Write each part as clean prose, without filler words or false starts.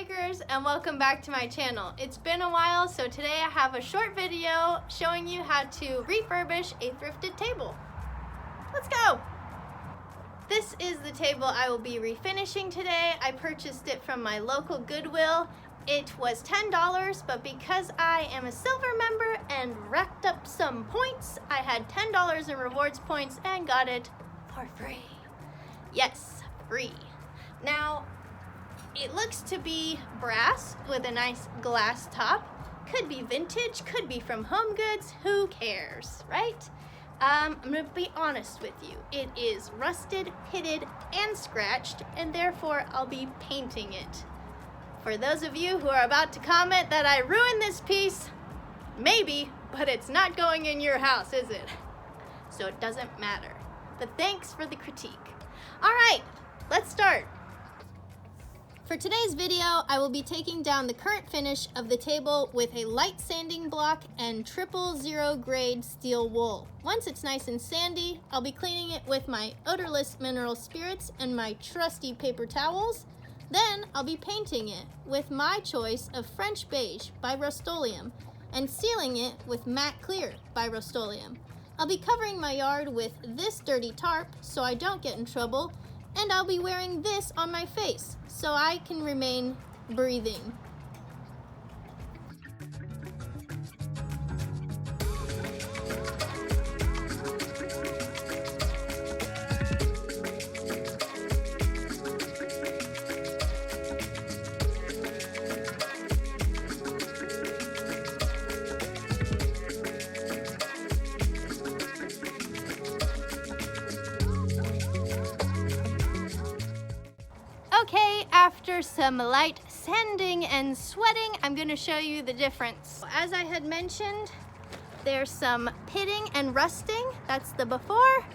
makers, and welcome back to my channel. It's been a while, so today I have a short video showing you how to refurbish a thrifted table. Let's go! This is the table I will be refinishing today. I purchased it from my local Goodwill. It was $10, but because I am a silver member and racked up some points, I had $10 in rewards points and got it for free. Yes, free. Now, it looks to be brass with a nice glass top. Could be vintage, could be from Home Goods, who cares, right? I'm gonna be honest with you. It is rusted, pitted, and scratched, and therefore I'll be painting it. For those of you who are about to comment that I ruined this piece, maybe, but it's not going in your house, is it? So it doesn't matter. But thanks for the critique. All right, let's start. For today's video, I will be taking down the current finish of the table with a light sanding block and 000 grade steel wool. Once it's nice and sandy, I'll be cleaning it with my Odorless mineral spirits and my trusty paper towels. Then I'll be painting it with my choice of French Beige by Rust-Oleum and sealing it with Matte Clear by Rust-Oleum. I'll be covering my yard with this dirty tarp so I don't get in trouble, and I'll be wearing this on my face so I can remain breathing. Okay, after some light sanding and sweating, I'm going to show you the difference. As I had mentioned, there's some pitting and rusting. That's the before.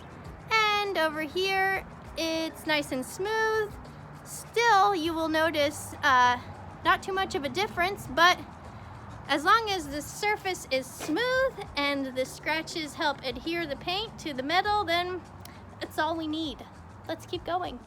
And over here, it's nice and smooth. Still, you will notice not too much of a difference, but as long as the surface is smooth and the scratches help adhere the paint to the metal, then that's all we need. Let's keep going.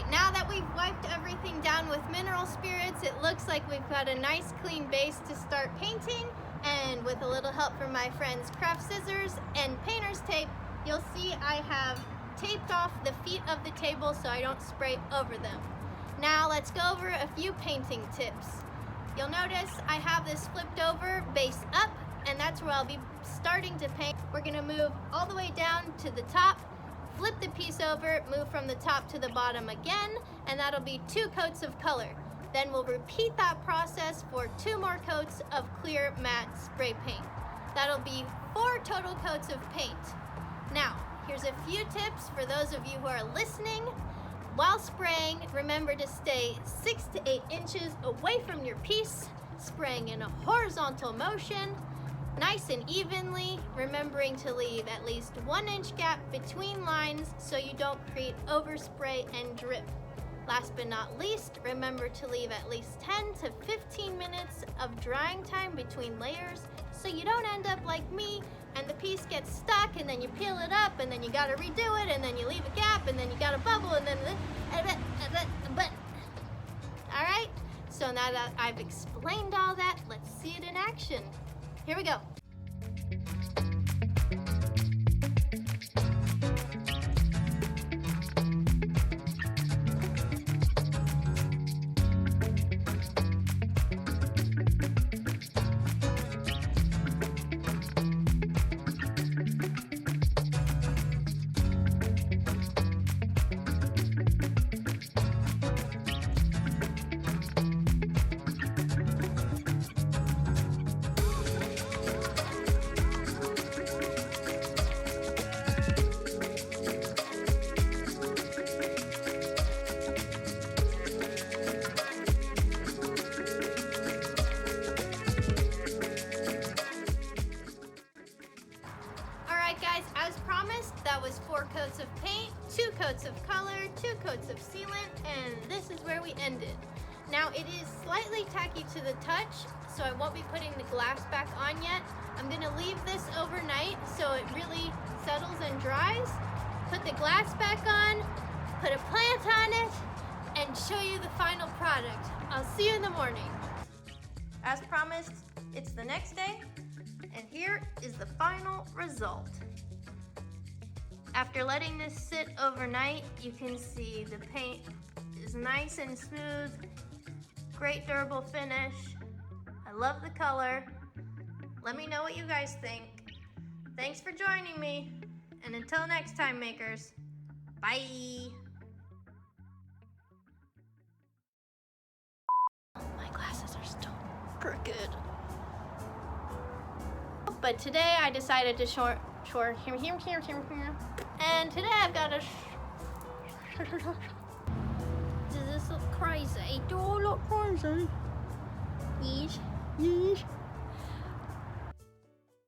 Now that we've wiped everything down with mineral spirits, it looks like we've got a nice clean base to start painting, and with a little help from my friends craft scissors and painter's tape, you'll see I have taped off the feet of the table so I don't spray over them. Now let's go over a few painting tips. You'll notice I have this flipped over base up, and that's where I'll be starting to paint. We're going to move all the way down to the top, flip the piece over, move from the top to the bottom again, and that'll be 2 coats of color. Then we'll repeat that process for 2 more coats of clear matte spray paint. That'll be 4 total coats of paint. Now, here's a few tips for those of you who are listening. While spraying, remember to stay 6 to 8 inches away from your piece, spraying in a horizontal motion, nice and evenly, remembering to leave at least 1 inch gap between lines so you don't create overspray and drip. Last but not least, remember to leave at least 10 to 15 minutes of drying time between layers so you don't end up like me and the piece gets stuck and then you peel it up and then you gotta redo it and then you leave a gap and then you got a bubble and then Alright, so now that I've explained all that, let's see it in action. Here we go. Guys, as promised, that was 4 coats of paint, 2 coats of color, 2 coats of sealant, and this is where we ended. Now it is slightly tacky to the touch, so I won't be putting the glass back on yet. I'm gonna leave this overnight so it really settles and dries. put the glass back on, put a plant on it, and show you the final product. I'll see you in the morning. As promised, it's the next day, and here is the final result. After letting this sit overnight, you can see the paint is nice and smooth, great durable finish. I love the color. Let me know what you guys think. Thanks for joining me, and until next time, makers, bye. My glasses are still crooked. But today I decided to here. And today I've got a Does this look crazy? Do I look crazy? Yes.